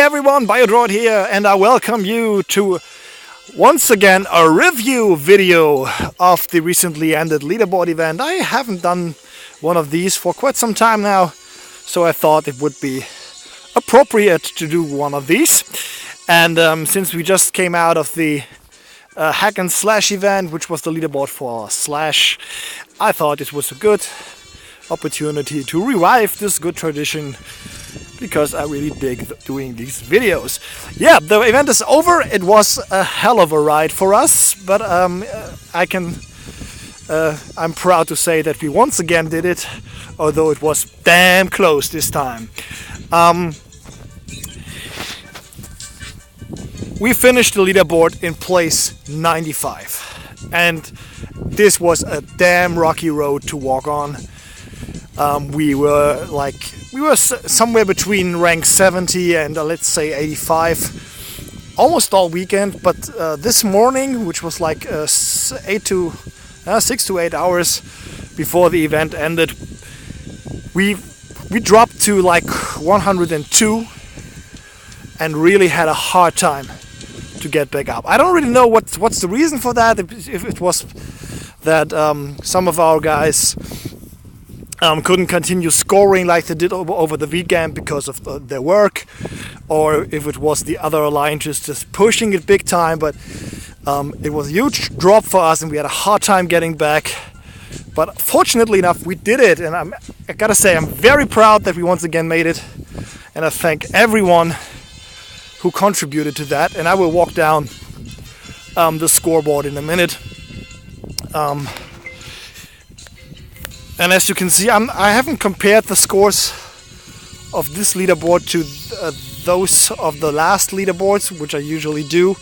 everyone, BioDroid here, and I welcome you to once again a review video of the recently ended leaderboard event. I haven't done one of these for quite some time now, so I thought it would be appropriate to do one of these. And since we just came out of the hack and slash event, which was the leaderboard for Slash, I thought it was a good opportunity to revive this good tradition, because I really dig doing these videos. Yeah, the event is over. It was a hell of a ride for us, but I'm proud to say that we once again did it, although it was damn close this time. We finished the leaderboard in place 95, and this was a damn rocky road to walk on. We were somewhere between rank 70 and let's say 85 almost all weekend, but this morning, which was like 6 to 8 hours before the event ended, we dropped to like 102 and really had a hard time to get back up. I don't really know what's the reason for that, if it was that some of our guys couldn't continue scoring like they did over the weekend because of their work, or if it was the other alliances just pushing it big time. But it was a huge drop for us and we had a hard time getting back. But fortunately enough, we did it, and I gotta say I'm very proud that we once again made it, and I thank everyone who contributed to that. And I will walk down the scoreboard in a minute. And as you can see, I haven't compared the scores of this leaderboard to those of the last leaderboards, which I usually do.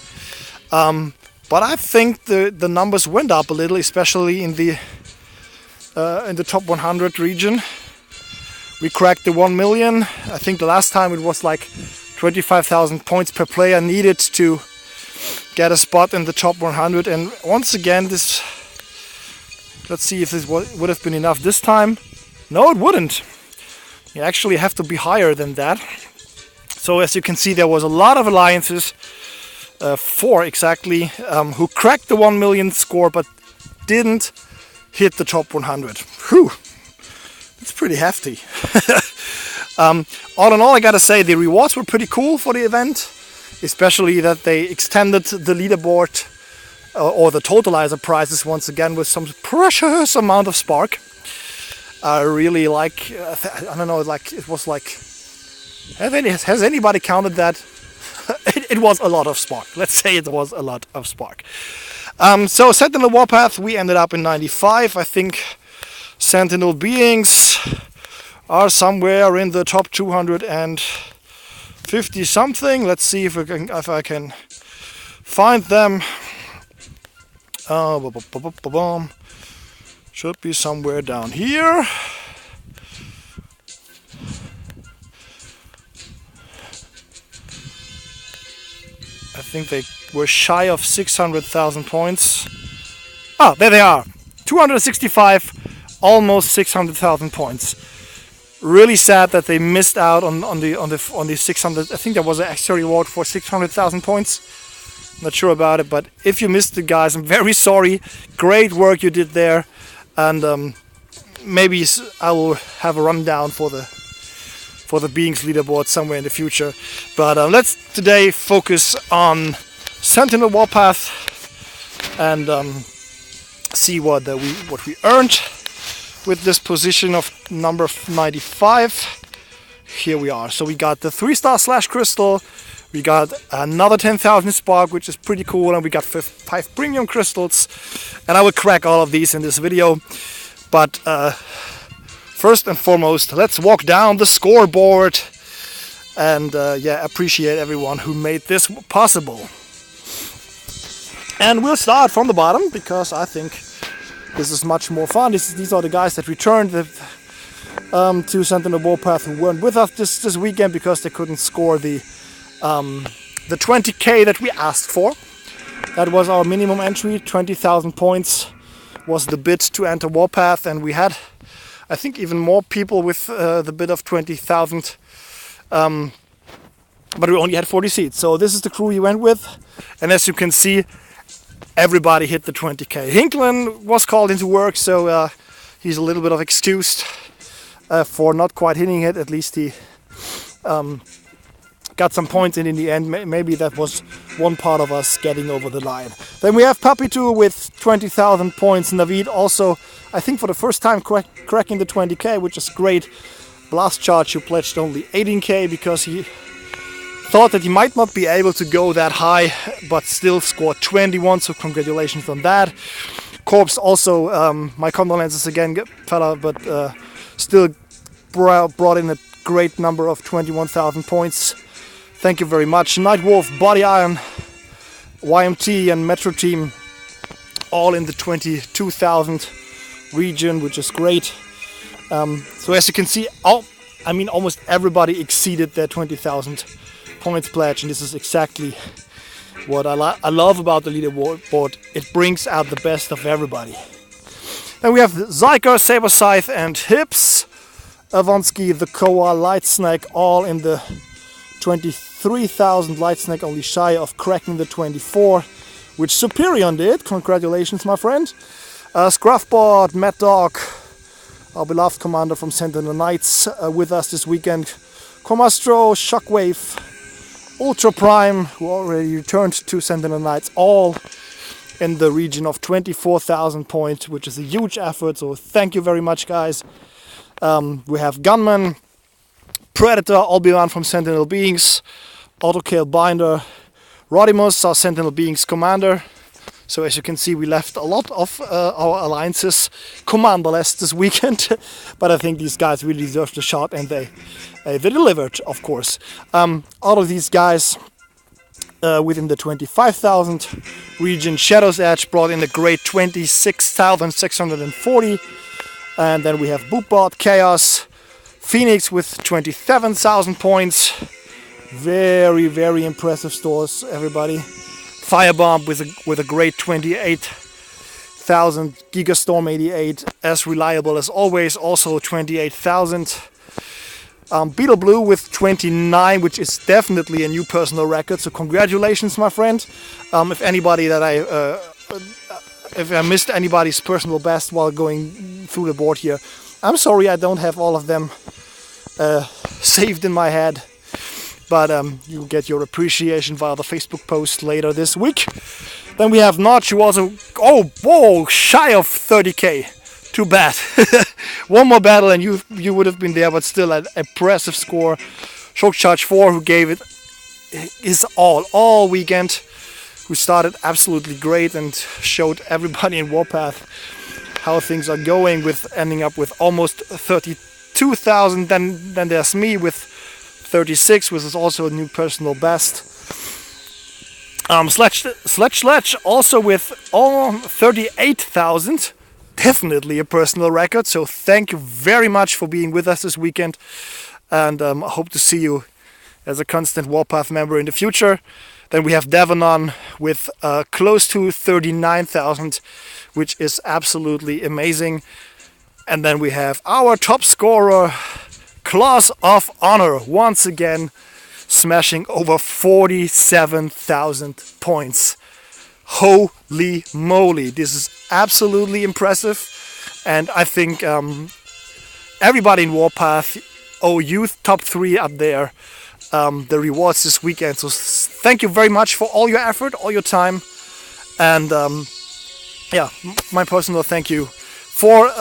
But I think the numbers went up a little, especially in the top 100 region. We cracked the 1 million. I think the last time it was like 25,000 points per player needed to get a spot in the top 100. And once again, let's see if this would have been enough this time. No, it wouldn't. You actually have to be higher than that. So as you can see, there was a lot of alliances, 4 exactly, who cracked the 1 million score but didn't hit the top 100. Whew, it's pretty hefty. All in all, I gotta say the rewards were pretty cool for the event, especially that they extended the leaderboard or the totalizer prizes once again with some precious amount of spark. I really like, I don't know, like it was like, has anybody counted that? It was a lot of spark. Let's say it was a lot of spark. So Sentinel Warpath, we ended up in 95. I think Sentinel beings are somewhere in the top 250 something. Let's see if I can find them. Should be somewhere down here. I think they were shy of 600,000 points. Ah, there they are. 265, almost 600,000 points. Really sad that they missed out on the 600. I think there was an extra reward for 600,000 points. Not sure about it, but if you missed it, guys, I'm very sorry. Great work you did there, and maybe I will have a rundown for the beings leaderboard somewhere in the future. But let's today focus on Sentinel Warpath and see what we earned with this position of number 95. Here we are. So we got the 3-star Slash Crystal. We got another 10,000 spark, which is pretty cool, and we got 5 premium crystals, and I will crack all of these in this video. But first and foremost, let's walk down the scoreboard and appreciate everyone who made this possible. And we'll start from the bottom, because I think this is much more fun. These are the guys that returned to Sentinel Warpath who weren't with us this weekend because they couldn't score the 20k that we asked for. That was our minimum entry. 20,000 points was the bid to enter Warpath, and we had, I think, even more people with the bid of 20,000 but we only had 40 seats. So this is the crew we went with, and as you can see, everybody hit the 20k. Hinklen was called into work, so he's a little bit of excused for not quite hitting it. At least he got some points in the end. Maybe that was one part of us getting over the line. Then we have Puppy 2 with 20,000 points. Naveed also, I think for the first time, cracking the 20k, which is great. Blast Charge, who pledged only 18k because he thought that he might not be able to go that high, but still scored 21, so congratulations on that. Corpse also, my condolences again, fella, but still brought in a great number of 21,000 points. Thank you very much. Nightwolf, Body Iron, YMT and Metro Team all in the 22,000 region, which is great. So as you can see, almost everybody exceeded their 20,000 points pledge, and this is exactly what I love about the leaderboard. It brings out the best of everybody. Then we have Zyker, Saber Scythe and Hips, Avonsky, the Koa, Light Snack, all in the 23,000. Light Snack only shy of cracking the 24, which Superion did. Congratulations, my friend. Scruffboard, Mad Dog, our beloved commander from Sentinel Knights, with us this weekend. Comastro, Shockwave, Ultra Prime, who already returned to Sentinel Knights, all in the region of 24,000 points, which is a huge effort, so thank you very much, guys. We have Gunman, Predator, Obi-Wan from Sentinel Beings, Autokill Binder, Rodimus, our Sentinel Beings commander. So as you can see, we left a lot of our alliances commanderless this weekend, but I think these guys really deserve the shot, and they delivered, of course. Out of these guys, within the 25,000 region, Shadow's Edge brought in a great 26,640, and then we have Boopbot, Chaos, Phoenix with 27,000 points. Very, very impressive stores, everybody. Firebomb with a great 28,000. Gigastorm 88, as reliable as always, also 28,000. Beetle Blue with 29, which is definitely a new personal record. So congratulations, my friend. If I missed anybody's personal best while going through the board here, I'm sorry, I don't have all of them saved in my head. But you'll get your appreciation via the Facebook post later this week. Then we have Notch, who also, shy of 30k. Too bad. One more battle and you would have been there, but still an impressive score. Shock Charge 4, who gave it his all weekend, who started absolutely great and showed everybody in Warpath how things are going, with ending up with almost 32,000. Then there's me with 36, which is also a new personal best. Sledge also with 38,000. Definitely a personal record. So thank you very much for being with us this weekend, and I hope to see you as a constant Warpath member in the future. Then we have Devonon with close to 39,000, which is absolutely amazing. And then we have our top scorer, Claws of Honor, once again smashing over 47,000 points. Holy moly, this is absolutely impressive, and I think everybody in Warpath owe you top 3 up there the rewards this weekend. So thank you very much for all your effort, all your time, and my personal thank you for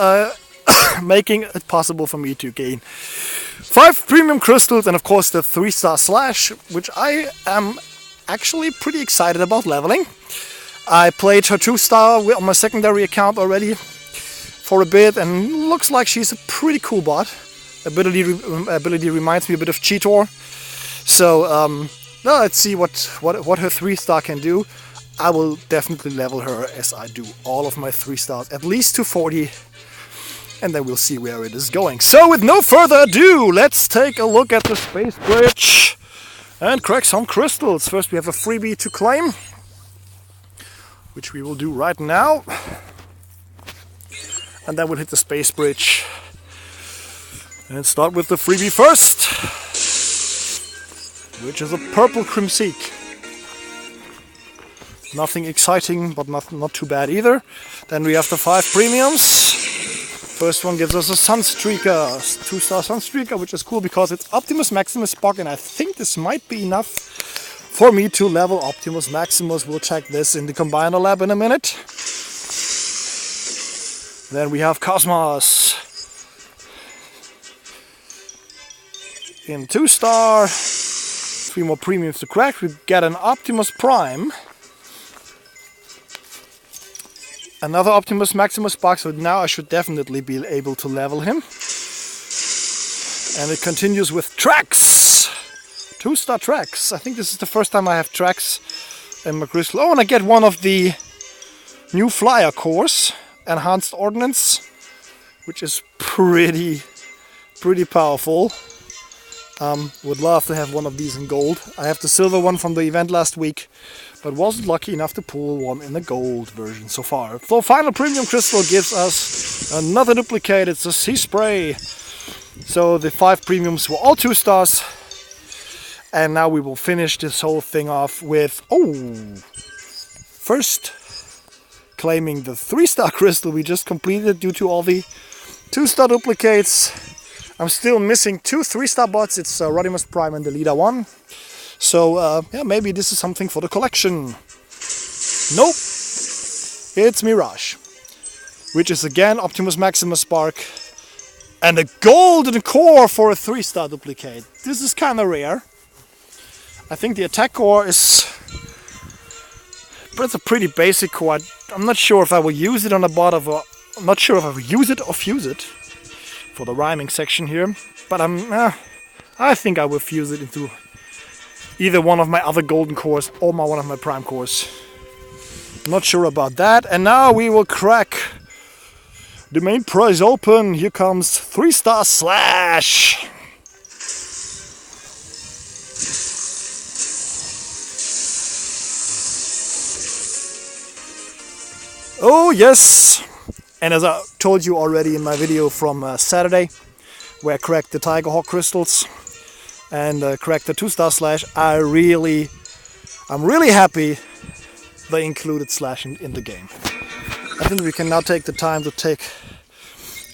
making it possible for me to gain 5 premium crystals, and of course the 3-star Slash, which I am actually pretty excited about leveling. I played her 2-star on my secondary account already for a bit, and looks like she's a pretty cool bot. Ability reminds me a bit of Cheetor. So now let's see what her 3-star can do. I will definitely level her as I do all of my 3-stars, at least to 40. And then we'll see where it is going. So with no further ado, let's take a look at the Space Bridge and crack some crystals. First we have a freebie to claim, which we will do right now. And then we'll hit the Space Bridge and start with the freebie first. which is a purple Crimseek. Nothing exciting, but not too bad either. Then we have the 5 premiums. First one gives us a Sunstreaker, 2-star Sunstreaker, which is cool because it's Optimus Maximus Spock, and I think this might be enough for me to level Optimus Maximus. We'll check this in the Combiner Lab in a minute. Then we have Cosmos in 2-star. 3 more premiums to crack. We get an Optimus Prime. Another Optimus Maximus box, so now I should definitely be able to level him. And it continues with Trax! 2-star Trax. I think this is the first time I have Trax in my crystal. Oh, and I get one of the new Flyer cores, Enhanced Ordnance, which is pretty powerful. Would love to have one of these in gold. I have the silver one from the event last week, but wasn't lucky enough to pull one in the gold version so far. So final premium crystal gives us another duplicate. It's a Sea Spray. So the 5 premiums were all 2 stars. And now we will finish this whole thing off with, first claiming the 3-star crystal we just completed due to all the 2-star duplicates. I'm still missing 2 3-star bots. It's Rodimus Prime and the Leader 1. So yeah, maybe this is something for the collection. Nope, it's Mirage, which is again Optimus Maximus Spark and a golden core for a 3-star duplicate. This is kind of rare. I think the attack core is, but it's a pretty basic core. I'm not sure if I will use it on a bot of a, I'm not sure if I will use it or fuse it for the rhyming section here, but I think I will fuse it into either one of my other golden cores or one of my prime cores. Not sure about that. And now we will crack the main prize open. Here comes 3-star Slash. Oh yes! And as I told you already in my video from Saturday, where I cracked the Tigerhawk crystals and cracked the 2-star Slash, I'm really happy they included Slash in the game. I think we can now take the time to take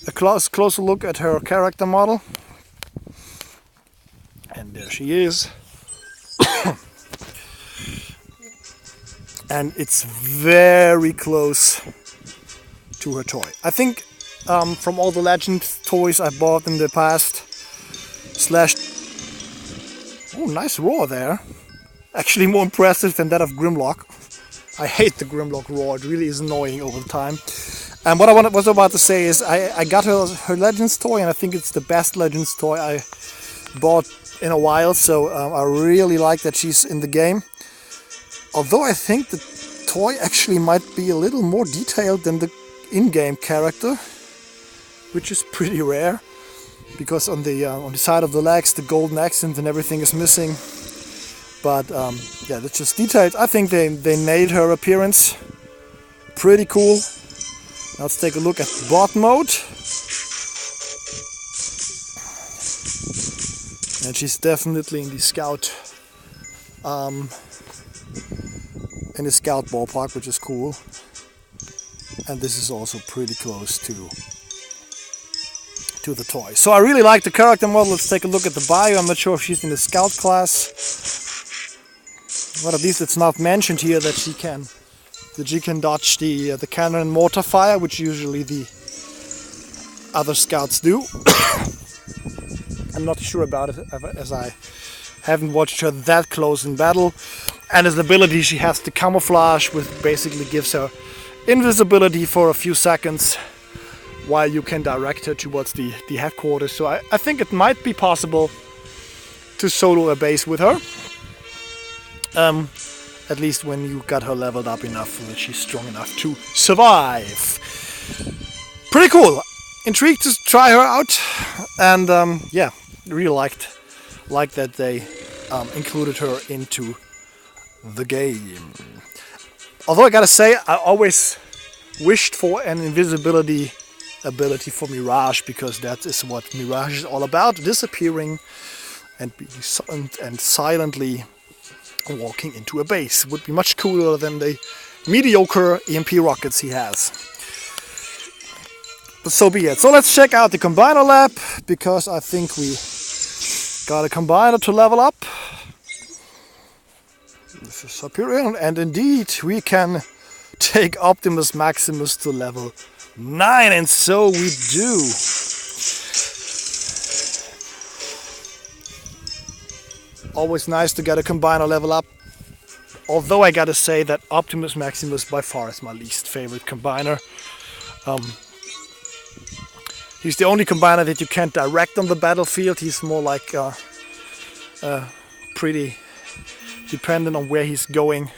a closer look at her character model. And there she is. And it's very close to her toy. I think from all the Legend toys I bought in the past, Slash... Oh, nice roar there. Actually more impressive than that of Grimlock. I hate the Grimlock roar, it really is annoying over time. And what I was about to say is I got her Legends toy, and I think it's the best Legends toy I bought in a while, so I really like that she's in the game. Although I think the toy actually might be a little more detailed than the in-game character, which is pretty rare, because on the side of the legs the golden accent and everything is missing. But yeah, that's just detailed. I think they nailed her appearance. Pretty cool. Now let's take a look at bot mode. And she's definitely in the scout ballpark, which is cool. And this is also pretty close to the toy. So I really like the character model. Let's take a look at the bio. I'm not sure if she's in the scout class. Well, at least it's not mentioned here that she can dodge the cannon and mortar fire, which usually the other scouts do. I'm not sure about it, as I haven't watched her that close in battle. And as an ability, she has the camouflage, which basically gives her invisibility for a few seconds while you can direct her towards the headquarters. So I think it might be possible to solo a base with her. At least when you got her leveled up enough so that she's strong enough to survive. Pretty cool. Intrigued to try her out, and yeah, really liked that they included her into the game. Although I gotta say, I always wished for an invisibility ability for Mirage, because that is what Mirage is all about, disappearing and silently walking into a base. It would be much cooler than the mediocre EMP rockets he has. But so be it. So let's check out the combiner lab, because I think we got a combiner to level up. This is up here, and indeed we can take Optimus Maximus to level 9, and so we do. Always nice to get a combiner level up. Although I gotta say that Optimus Maximus by far is my least favorite combiner. He's the only combiner that you can't direct on the battlefield. He's more like pretty dependent on where he's going,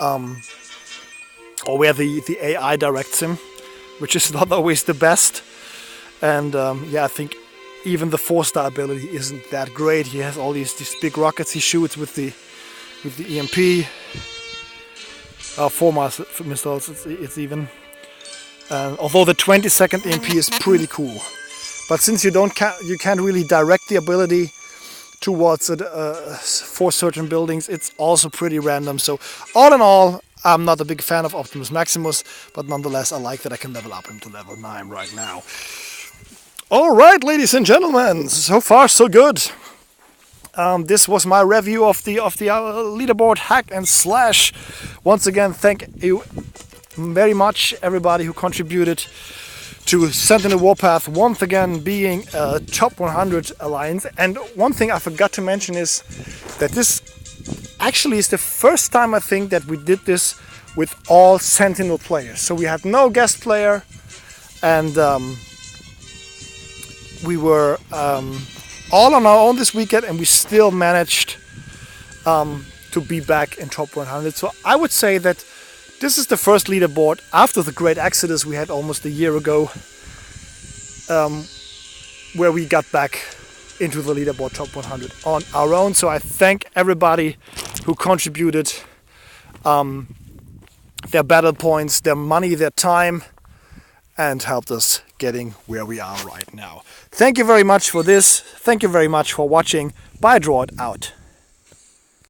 or where the AI directs him, which is not always the best. And yeah, I think even the 4-star ability isn't that great. He has all these big rockets he shoots with the EMP. 4 missiles, it's even. Although the 20-second EMP is pretty cool, but since you can't really direct the ability towards it for certain buildings, it's also pretty random. So all in all, I'm not a big fan of Optimus Maximus, but nonetheless I like that I can level up him to level 9 right now. Alright, ladies and gentlemen, so far so good. This was my review of the leaderboard hack and slash. Once again, thank you very much everybody who contributed to Sentinel Warpath once again being a top 100 alliance. And one thing I forgot to mention is that this actually is the first time I think that we did this with all Sentinel players. So we had no guest player, and we were all on our own this weekend, and we still managed to be back in top 100. So I would say that this is the first leaderboard after the great exodus we had almost a year ago, where we got back into the leaderboard top 100 on our own. So I thank everybody who contributed their battle points, their money, their time, and helped us getting where we are right now. Thank you very much for this. Thank you very much for watching. Bye, Draw It out.